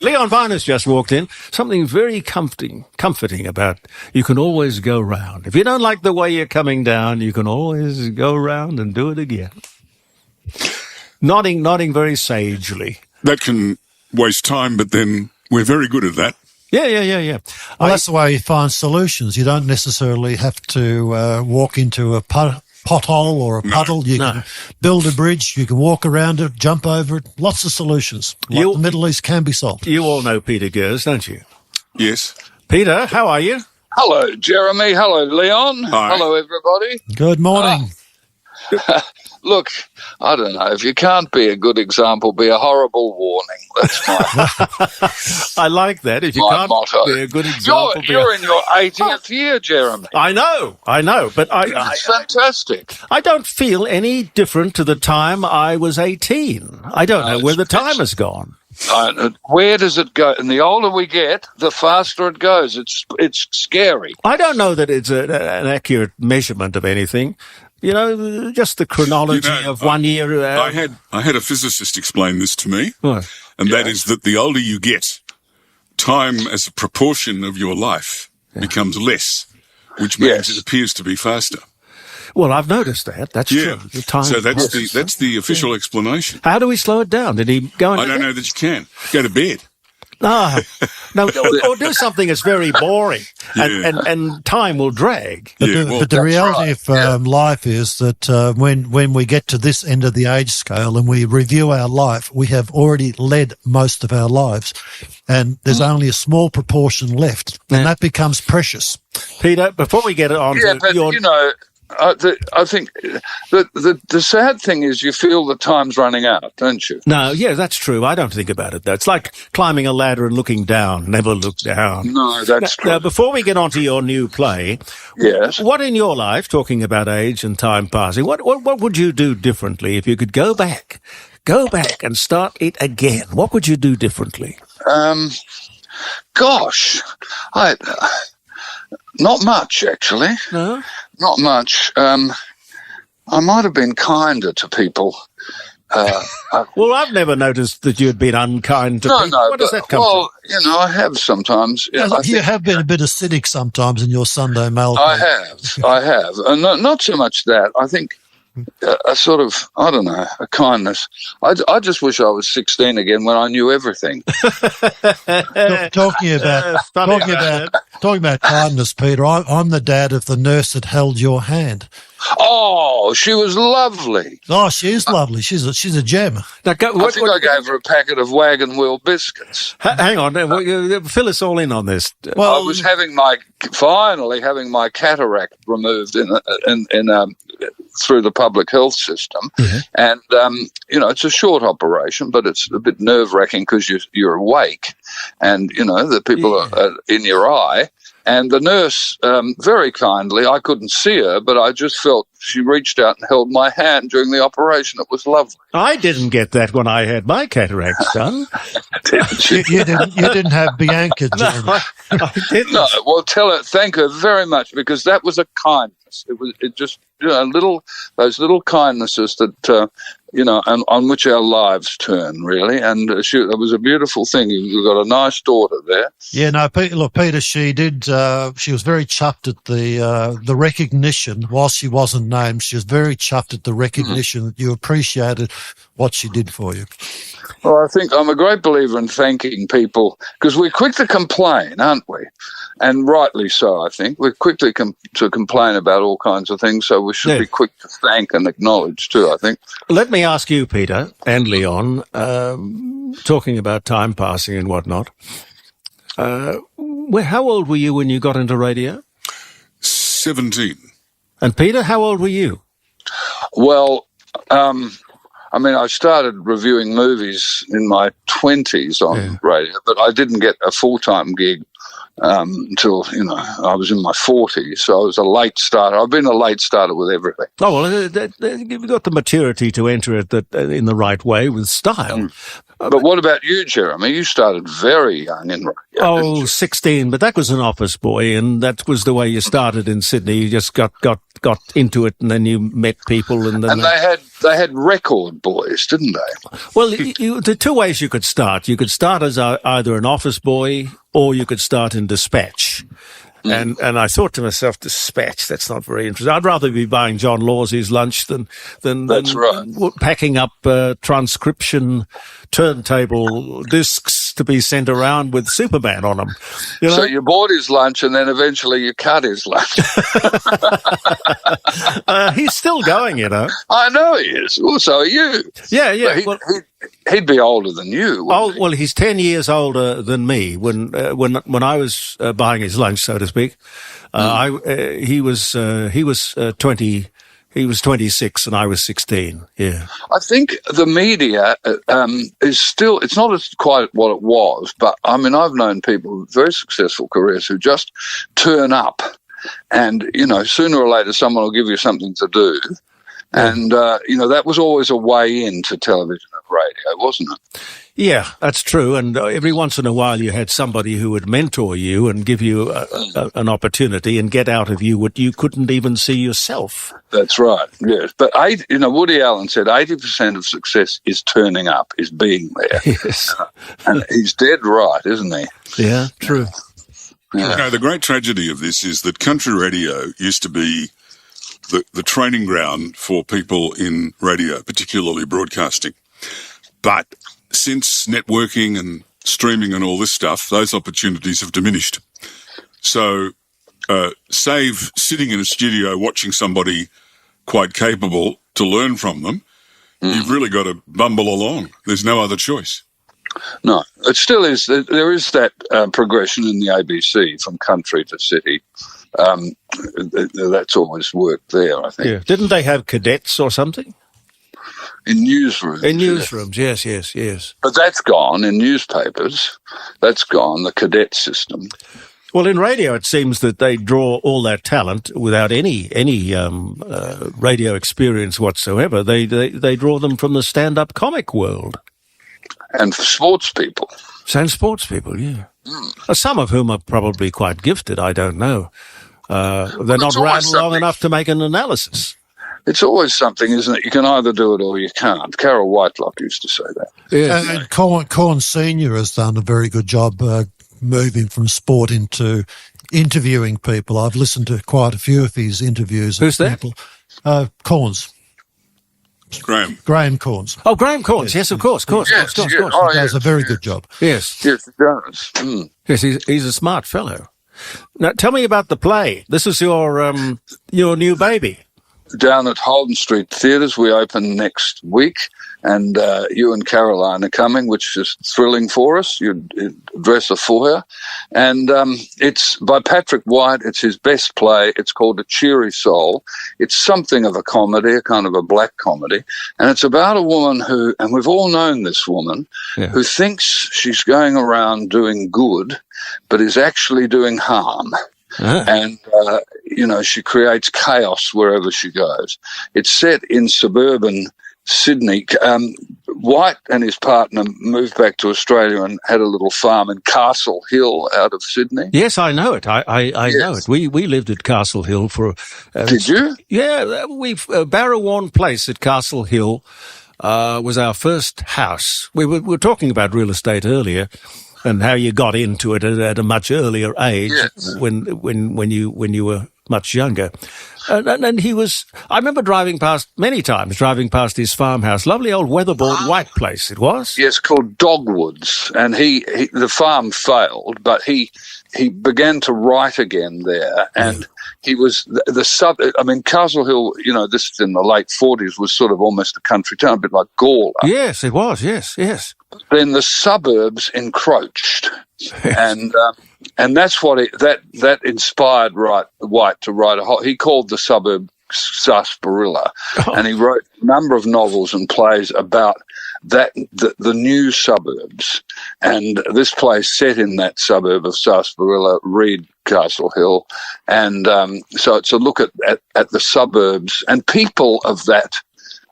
Leon Byner's just walked in. Something very comforting about you can always go round. If you don't like the way you're coming down, you can always go round and do it again. Nodding very sagely. That can waste time, but then we're very good at that. Yeah. Well, that's the way you find solutions. You don't necessarily have to walk into a pothole or a puddle. You can build a bridge. You can walk around it, jump over it. Lots of solutions. The Middle East can be solved. You all know Peter Goers, don't you? Yes. Peter, how are you? Hello, Jeremy. Hello, Leon. Hi. Hello, everybody. Good morning. Look, I don't know. If you can't be a good example, be a horrible warning. That's my I like that. If you can't motto. be a good example... You're in your 80th year, Jeremy. I know. But It's fantastic. I don't feel any different to the time I was 18. I don't know where the time has gone. Where does it go? And the older we get, the faster it goes. It's scary. I don't know that it's an accurate measurement of anything. You know, just the chronology of 1 year. I had a physicist explain this to me, What? and that is that the older you get, time as a proportion of your life becomes less, which means it appears to be faster. Well, I've noticed that. That's true. The time So that's the official explanation. How do we slow it down? Did he go into I don't know that you can. Go to bed. No, or do something that's very boring, and time will drag. But the reality of life is that when we get to this end of the age scale and we review our life, we have already led most of our lives, and there's only a small proportion left, and that becomes precious. Peter, before we get on to your... I think the sad thing is you feel the time's running out, don't you? No, that's true. I don't think about it, though. It's like climbing a ladder and looking down. Never look down. No, that's true. Now, before we get on to your new play, what in your life, talking about age and time passing, what would you do differently if you could go back and start it again? What would you do differently? Gosh, not much, actually. No? Not much. I might have been kinder to people. Well, I've never noticed that you'd been unkind to people. What does that come from? I have sometimes. You have been a bit acidic sometimes in your Sunday mail. I have. And not so much that. I think a sort of, I don't know, a kindness. I just wish I was 16 again when I knew everything. Talking about kindness, Peter, I'm the dad of the nurse that held your hand. Oh, she was lovely. Oh, she is lovely. She's a gem. Now, I gave her a packet of wagon wheel biscuits. Hang on, fill us all in on this. Well, I was finally having my cataract removed through the public health system, and it's a short operation, but it's a bit nerve-wracking because you're awake, and the people are in your eye. And the nurse, very kindly, I couldn't see her, but I just felt she reached out and held my hand during the operation. It was lovely. I didn't get that when I had my cataracts done. You didn't have Bianca, Jeremy. No, I didn't. No, well, thank her very much, because that was a kindness. It just those little kindnesses that and on which our lives turn, really. And it was a beautiful thing. You've got a nice daughter there. Yeah, no, Peter, she did. She was very chuffed at the recognition. While she wasn't named, she was very chuffed at the recognition that you appreciated what she did for you. Well, I think I'm a great believer in thanking people, because we're quick to complain, aren't we? And rightly so, I think. We're quick to complain about all kinds of things, so we should be quick to thank and acknowledge too, I think. Let me ask you, Peter and Leon, talking about time passing and whatnot, how old were you when you got into radio? 17. And Peter, how old were you? Well, I started reviewing movies in my 20s on radio, but I didn't get a full-time gig until, I was in my 40s, so I was a late starter. I've been a late starter with everything. Oh, well, you've got the maturity to enter it in the right way with style. But what about you, Jeremy? You started very young in radio. 16, but that was an office boy, and that was the way you started in Sydney. You just got got into it, and then you met people, and then they had record boys, didn't they? Well, the two ways you could start. You could start as either an office boy, or you could start in dispatch. And I thought to myself, dispatch, that's not very interesting. I'd rather be buying John Lawsey's lunch than That's right. packing up transcription turntable discs to be sent around with Superman on them. You know? So you bought his lunch, and then eventually you cut his lunch. He's still going, you know. I know he is. Well, so are you. Yeah. He'd be older than you. Well, he's 10 years older than me. When I was buying his lunch, so to speak, he was 20. He was 26 and I was 16. Yeah. I think the media is still, it's not quite what it was, but I mean, I've known people with very successful careers who just turn up and, you know, sooner or later someone will give you something to do. And, you know, that was always a way into television and radio, wasn't it? Yeah, that's true. And every once in a while you had somebody who would mentor you and give you an opportunity and get out of you what you couldn't even see yourself. That's right, yes. But, you know, Woody Allen said 80% of success is turning up, is being there. Yes. And he's dead right, isn't he? Yeah, true. Yeah. You know, the great tragedy of this is that country radio used to be the training ground for people in radio, particularly broadcasting. But since networking and streaming and all this stuff, those opportunities have diminished. So save sitting in a studio watching somebody quite capable to learn from them, you've really got to bumble along. There's no other choice. No, it still is. There is that progression in the ABC from country to city. That's always worked there, I think. Yeah. Didn't they have cadets or something? In newsrooms. In newsrooms, yes. But that's gone in newspapers. That's gone, the cadet system. Well, in radio, it seems that they draw all that talent without any radio experience whatsoever. They draw them from the stand-up comic world. And sports people. And sports people, yeah. Some of whom are probably quite gifted, I don't know. They're not around long enough to make an analysis. It's always something, isn't it? You can either do it or you can't. Carol Whitelock used to say that. Yeah. And Corn Senior has done a very good job moving from sport into interviewing people. I've listened to quite a few of his interviews. Who's that? Corns. Graham Corns. Oh, Graham Corns. Yes, of course. Yes. He does a very good job. Yes. Yes, he does. Yes, he's a smart fellow. Now, tell me about the play. This is your new baby. Down at Holden Street Theatres, we open next week, and you and Caroline are coming, which is thrilling for us. You dress a foyer, and it's by Patrick White. It's his best play. It's called A Cheery Soul. It's something of a comedy, a kind of a black comedy, and it's about a woman who, and we've all known this woman, who thinks she's going around doing good, but is actually doing harm. And, you know, she creates chaos wherever she goes. It's set in suburban Sydney. White and his partner moved back to Australia and had a little farm in Castle Hill out of Sydney. Yes, I know it. I know it. We lived at Castle Hill for... Did you? Yeah, Barrowarn Place at Castle Hill was our first house. We were talking about real estate earlier. And how you got into it at a much earlier age, when you were much younger, and he was. I remember driving past his farmhouse, lovely old weatherboard white place. It was called Dogwoods, and the farm failed, but he began to write again there, and he was Castle Hill. You know, this is in the late 40s, was sort of almost a country town, a bit like Gawler. Yes, it was. Yes. Then the suburbs encroached, and that's what that inspired White to write he called the suburb Sarsaparilla, and he wrote a number of novels and plays about that the new suburbs, and this play set in that suburb of Sarsaparilla, read Castle Hill, and so it's a look at the suburbs and people of that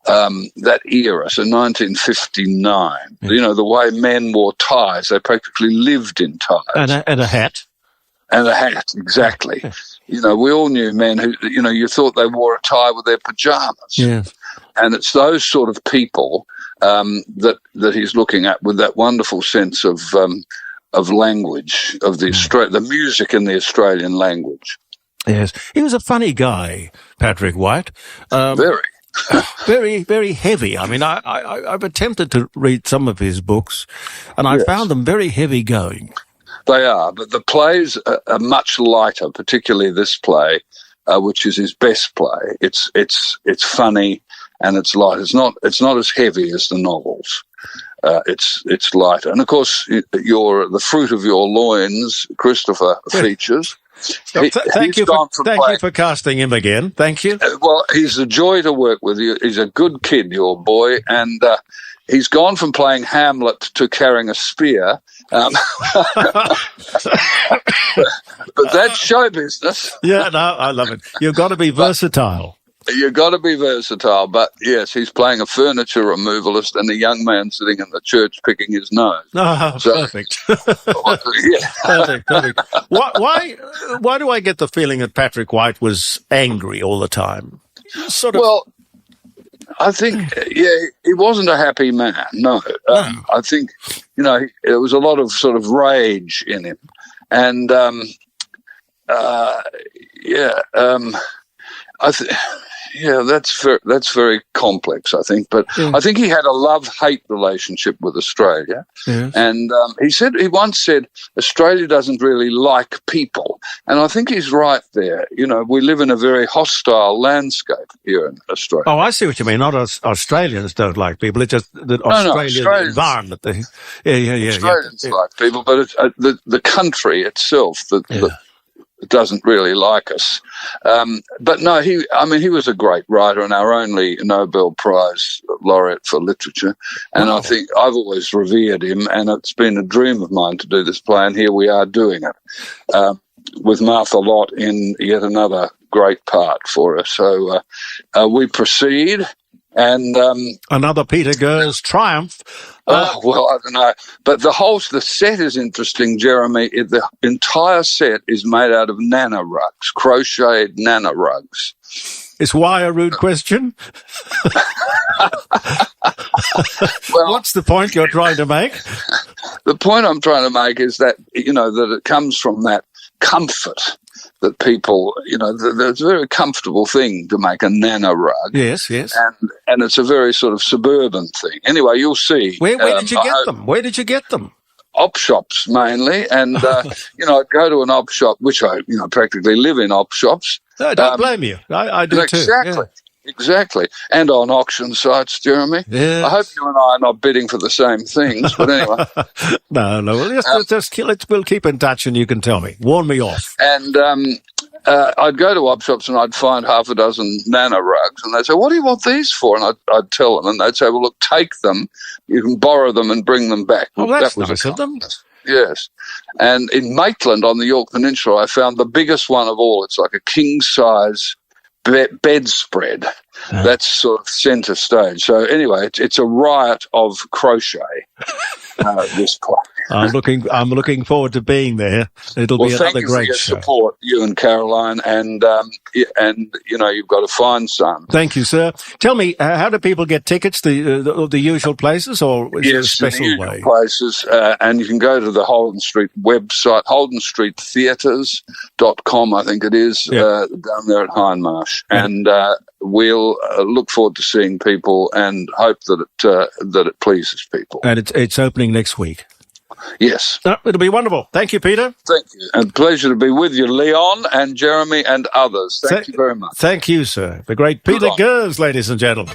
era, so 1959. You know, the way men wore ties, they practically lived in ties. And a hat. And a hat, exactly. You know, we all knew men who, you know, you thought they wore a tie with their pajamas. Yes. And it's those sort of people that he's looking at with that wonderful sense of language, of the music in the Australian language. Yes. He was a funny guy, Patrick White. Very. Very, very heavy. I mean, I've attempted to read some of his books, and I found them very heavy going. They are, but the plays are much lighter, particularly this play, which is his best play. It's funny and it's light. It's not as heavy as the novels. It's lighter, and of course, the fruit of your loins, Christopher, features. Thank you for casting him again. Thank you. Well, he's a joy to work with. He's a good kid, your boy, and he's gone from playing Hamlet to carrying a spear. But that's show business. Yeah, no, I love it. You've got to be versatile. You've got to be versatile, but yes, he's playing a furniture removalist and a young man sitting in the church picking his nose. Oh, so, perfect. Perfect. Why do I get the feeling that Patrick White was angry all the time? Well, I think, he wasn't a happy man, no. I think, there was a lot of sort of rage in him. And, that's very complex, I think. But I think he had a love-hate relationship with Australia. Yes. And he once said, Australia doesn't really like people. And I think he's right there. You know, we live in a very hostile landscape here in Australia. Oh, I see what you mean. Not Australians don't like people. It's just that Australian environment. Australians like people, but it's, the country itself, doesn't really like us. But no, he was a great writer and our only Nobel Prize laureate for literature. And I think I've always revered him, and it's been a dream of mine to do this play, and here we are doing it with Martha Lott in yet another great part for us. So we proceed. And another Peter Goers triumph. Well, I don't know. But the set is interesting, Jeremy. The entire set is made out of nana rugs, crocheted nana rugs. Is why a rude question? Well, what's the point you're trying to make? The point I'm trying to make is that, that it comes from that comfort that people, it's a very comfortable thing to make a nana rug. Yes. And it's a very sort of suburban thing. Anyway, you'll see. Where did you get them? Where did you get them? Op shops mainly. And, I'd go to an op shop, which I, practically live in op shops. No, don't blame you. I do too. Exactly. Yeah. Exactly. And on auction sites, Jeremy. Yes. I hope you and I are not bidding for the same things, but anyway. No. We'll keep in touch and you can tell me. Warn me off. And I'd go to op shops and I'd find half a dozen nana rugs and they'd say, what do you want these for? And I'd tell them and they'd say, well, look, take them. You can borrow them and bring them back. Oh, that's nice of them. Yes. And in Maitland on the York Peninsula, I found the biggest one of all. It's like a king-size bedspread. That's sort of centre stage. So anyway, it's a riot of crochet. This play. I'm looking forward to being there. It'll be another great show. Thank you for your support, you and Caroline, and you've got a fine son. Thank you, sir. Tell me, how do people get tickets? The usual places, or is there a special way? Yes, the places, and you can go to the Holden Street website, holdenstreettheatres.com, I think it is, down there at Hindmarsh, and we'll look forward to seeing people and hope that it pleases people. And it's opening next week. Yes. It'll be wonderful. Thank you, Peter. Thank you. And pleasure to be with you, Leon and Jeremy and others. Thank you very much. Thank you, sir. The great Peter Goers, ladies and gentlemen.